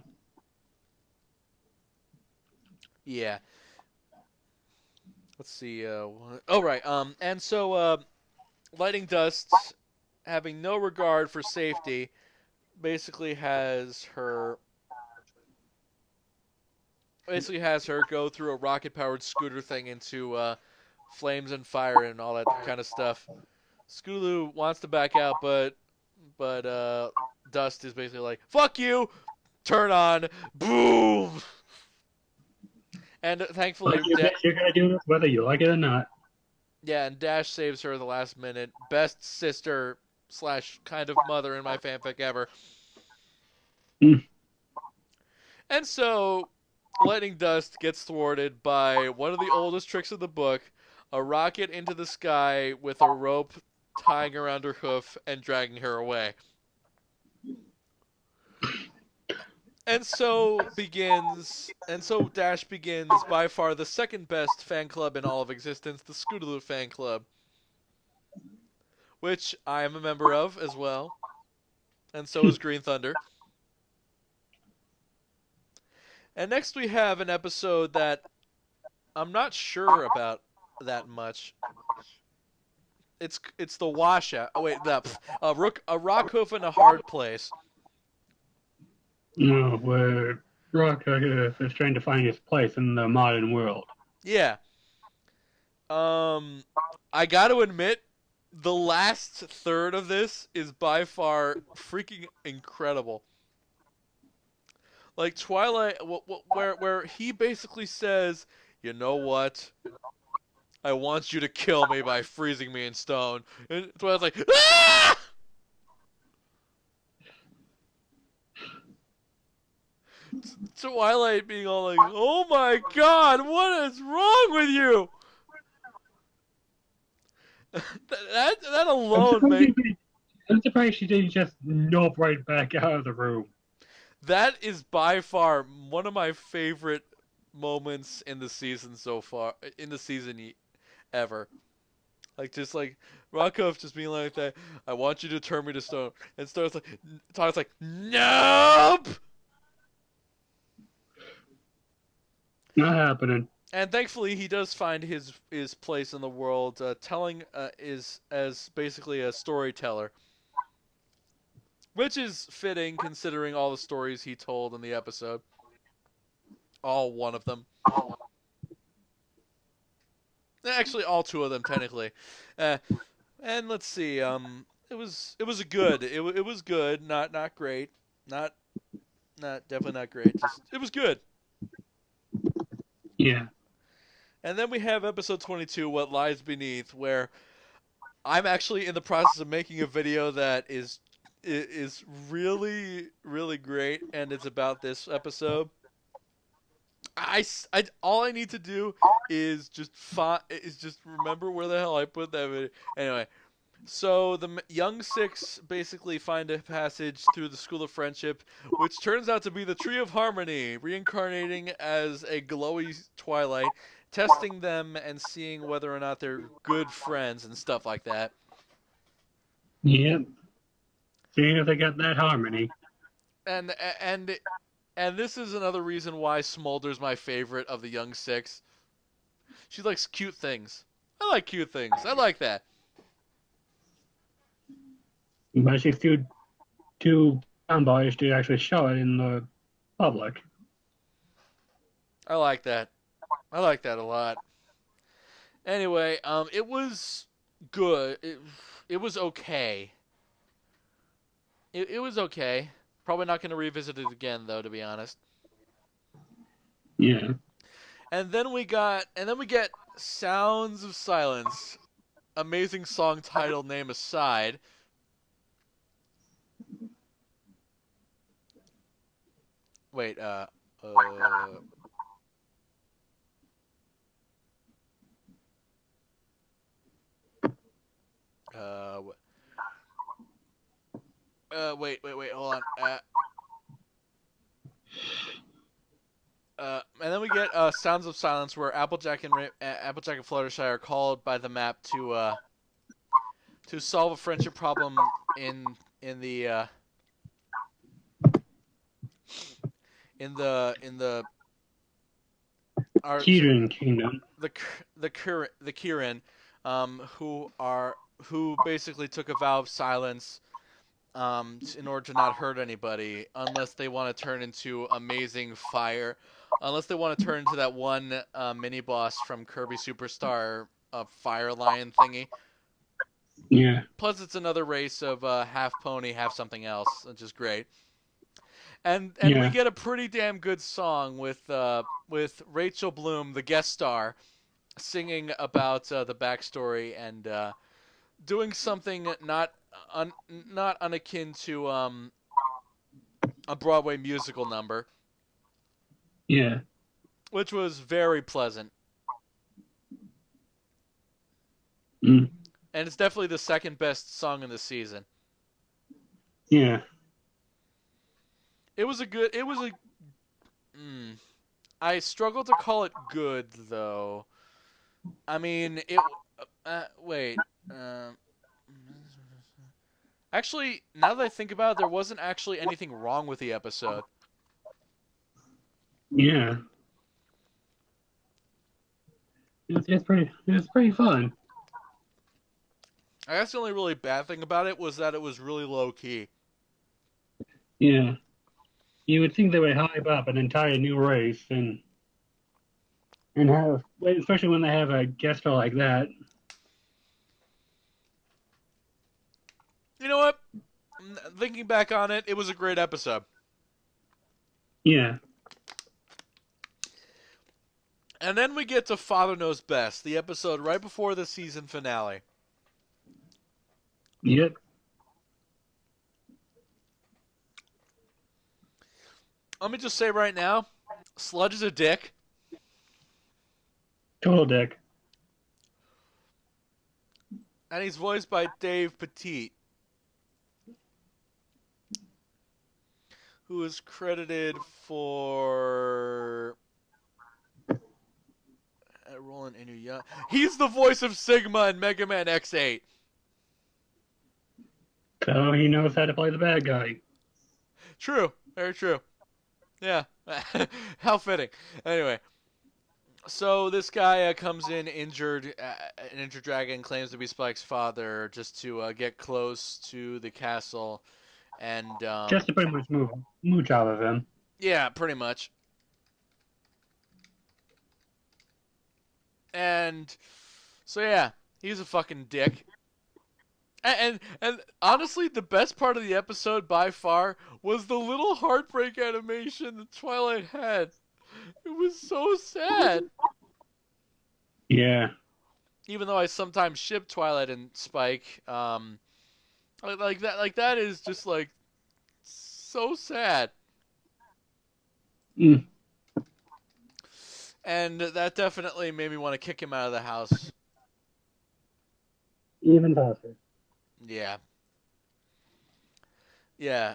A: Yeah. Let's see. Oh right. And so Lightning Dust, having no regard for safety, basically has her go through a rocket-powered scooter thing into flames and fire and all that kind of stuff. Scootaloo wants to back out, but Dust is basically like, "Fuck you! Turn on, boom!" And thankfully,
B: You're gonna do this whether you like it or not.
A: yeah, and Dash saves her at the last minute. Best sister / kind of mother in my fanfic ever.
B: Mm.
A: And so, Lightning Dust gets thwarted by one of the oldest tricks of the book, a rocket into the sky with a rope tying around her hoof and dragging her away. And so Dash begins by far the second best fan club in all of existence, the Scootaloo fan club, which I am a member of as well, and so is Green Thunder. And next we have an episode that I'm not sure about that much. It's the washout. Oh wait, a rock hoof in a hard place.
B: No, where Rock is trying to find his place in the modern world.
A: Yeah. I got to admit, the last third of this is by far freaking incredible. Like Twilight, where he basically says, "You know what? I want you to kill me by freezing me in stone." And Twilight's like, "Ah!" Twilight being all like, "Oh my God, what is wrong with you?" that alone makes.
B: I'm surprised she didn't just nope right back out of the room.
A: That is by far one of my favorite moments in the season so far, in the season ever. Like, just like, Rockhoof just being like that, "I want you to turn me to stone." And Todd's like, "Nope!"
B: Not happening.
A: And thankfully, he does find his place in the world, telling is as basically a storyteller. Which is fitting, considering all the stories he told in the episode. All one of them. Actually, all two of them, technically. And let's see. It was a good. It was good. Not great. Not definitely not great. Just it was good.
B: Yeah.
A: And then we have episode 22, What Lies Beneath, where I'm actually in the process of making a video that is really, really great, and it's about this episode. All I need to do is just remember where the hell I put that video. Anyway, So the young six basically find a passage through the School of Friendship, which turns out to be the Tree of Harmony, reincarnating as a glowy Twilight, testing them and seeing whether or not they're good friends and stuff like that.
B: Yep. Seeing if they got that harmony.
A: And and and this is another reason why Smolder's my favorite of the young six. She likes cute things. I like cute things. I like that.
B: But she's too tomboyish to actually show it in the public.
A: I like that. I like that a lot. Anyway, it was good. It was okay. It was okay. Probably not going to revisit it again, though, to be honest.
B: Yeah.
A: And then we get Sounds of Silence. Amazing song title name aside. Wait, uh, wait, hold on. And then we get Sounds of Silence, where Applejack and Fluttershy are called by the map to solve a friendship problem in the in the our
B: Kieran Kingdom.
A: the Kirin, who basically took a vow of silence in order to not hurt anybody, unless they want to turn into amazing fire, unless they want to turn into that one mini boss from Kirby Superstar, Fire Lion thingy.
B: Yeah.
A: Plus, it's another race of half pony, half something else, which is great. And
B: Yeah.
A: we get a pretty damn good song with Rachel Bloom, the guest star, singing about the backstory and doing something not unakin to a Broadway musical number,
B: Yeah.
A: which was very pleasant.
B: Mm.
A: And it's definitely the second best song in the season.
B: Yeah.
A: It was a good. It was a. I struggle to call it good though. I mean, it. Wait. Actually, now that I think about it, there wasn't actually anything wrong with the episode.
B: Yeah. It's pretty fun.
A: I guess the only really bad thing about it was that it was really low key.
B: Yeah. You would think they would hype up an entire new race and have, especially when they have a guest star like that.
A: You know what? Thinking back on it, it was a great episode.
B: Yeah.
A: And then we get to Father Knows Best, the episode right before the season finale.
B: Yep.
A: Let me just say right now, Sludge is a dick.
B: Total dick.
A: And he's voiced by Dave Petit, who is credited for Roland Inuyasha. He's the voice of Sigma in Mega Man X8.
B: So he knows how to play the bad guy.
A: True. Very true. Yeah. How fitting. Anyway. So this guy comes in injured, an injured dragon, claims to be Spike's father, just to get close to the castle, and
B: Just to pretty much mooch out of him.
A: yeah, pretty much. And so yeah, he's a fucking dick. And honestly, the best part of the episode by far was the little heartbreak animation that Twilight had. It was so sad.
B: Yeah.
A: Even though I sometimes ship Twilight and Spike, like that is just like so sad.
B: Mm.
A: And that definitely made me want to kick him out of the house.
B: Even faster.
A: Yeah. Yeah.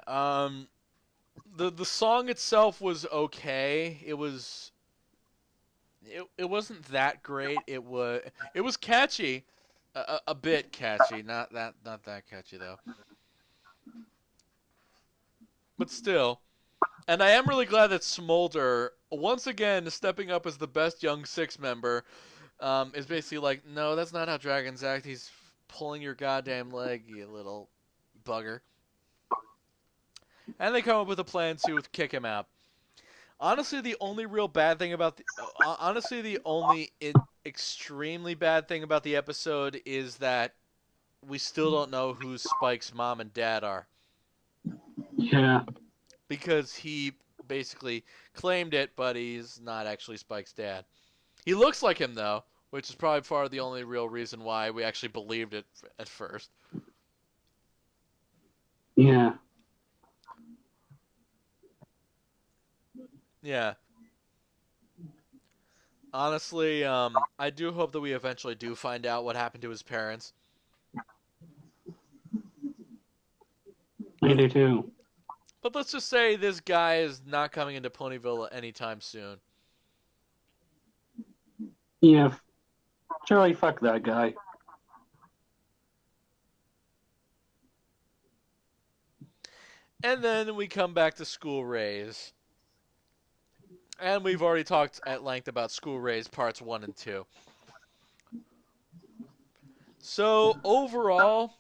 A: The song itself was okay. It wasn't that great. It was catchy, a bit catchy. Not that catchy though. But still, and I am really glad that Smolder, once again stepping up as the best young Six member, is basically like, no, that's not how dragons act. He's pulling your goddamn leg, you little bugger. And they come up with a plan to kick him out. Honestly, the only real bad thing about honestly the only extremely bad thing about the episode is that we still don't know who Spike's mom and dad are,
B: Yeah.
A: because he basically claimed it, but he's not actually Spike's dad. He looks like him though, which is probably far the only real reason why we actually believed it at first.
B: Yeah.
A: Yeah. Honestly, I do hope that we eventually do find out what happened to his parents.
B: I do too.
A: But let's just say this guy is not coming into Ponyville anytime soon.
B: Yeah. Charlie, fuck that guy.
A: And then we come back to School Rays. And we've already talked at length about School Rays parts 1 and 2. So, overall,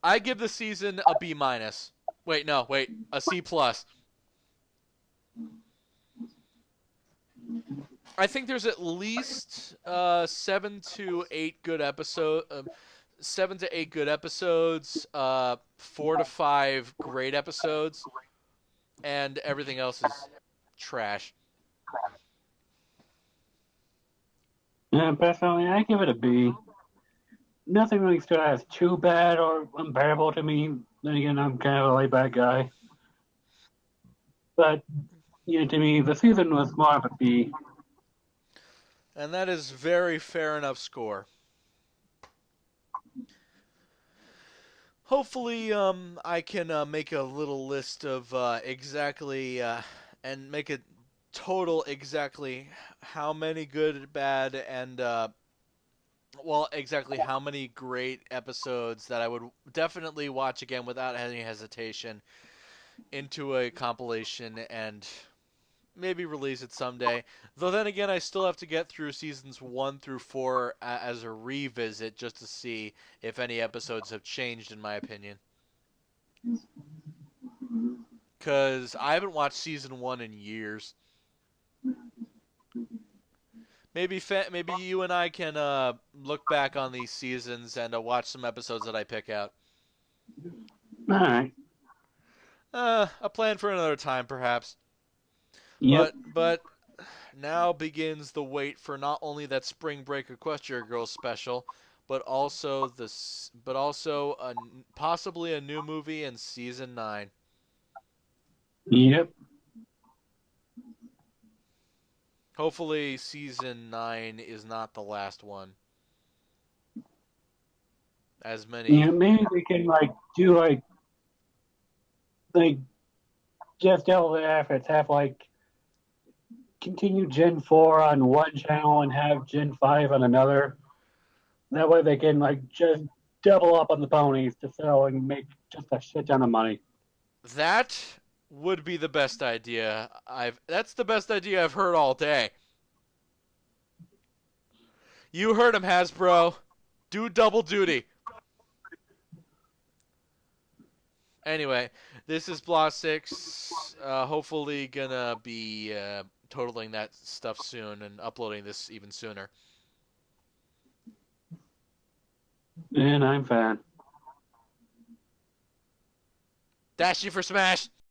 A: I give the season a B minus. Wait, a C plus. I think there's at least 7 to 8 good episodes, 4 to 5 great episodes, and everything else is trash.
B: Yeah, personally, I give it a B. Nothing really stood out as too bad or unbearable to me. Then again, I'm kind of a laid-back guy. But, to me, the season was more of a B.
A: And that is very fair enough score. Hopefully, I can make a little list of exactly and make a total exactly how many good, bad, and exactly how many great episodes that I would definitely watch again without any hesitation into a compilation and maybe release it someday. Though then again, I still have to get through seasons 1 through 4 as a revisit just to see if any episodes have changed in my opinion. Because I haven't watched season 1 in years. Maybe you and I can look back on these seasons and watch some episodes that I pick out.
B: Alright.
A: A plan for another time, perhaps.
B: Yep.
A: But now begins the wait for not only that Spring Break Equestria Girls special, but also possibly a new movie in season 9.
B: Yep.
A: Hopefully, season 9 is not the last one. As many.
B: Yeah, maybe we can do just double the efforts. Have continue Gen 4 on one channel and have Gen 5 on another. That way they can just double up on the ponies to sell and make just a shit ton of money.
A: That would be the best idea. That's the best idea I've heard all day. You heard him, Hasbro. Do double duty. Anyway, this is Block 6. Hopefully gonna be totaling that stuff soon and uploading this even sooner.
B: And I'm fan.
A: Dash you for Smash!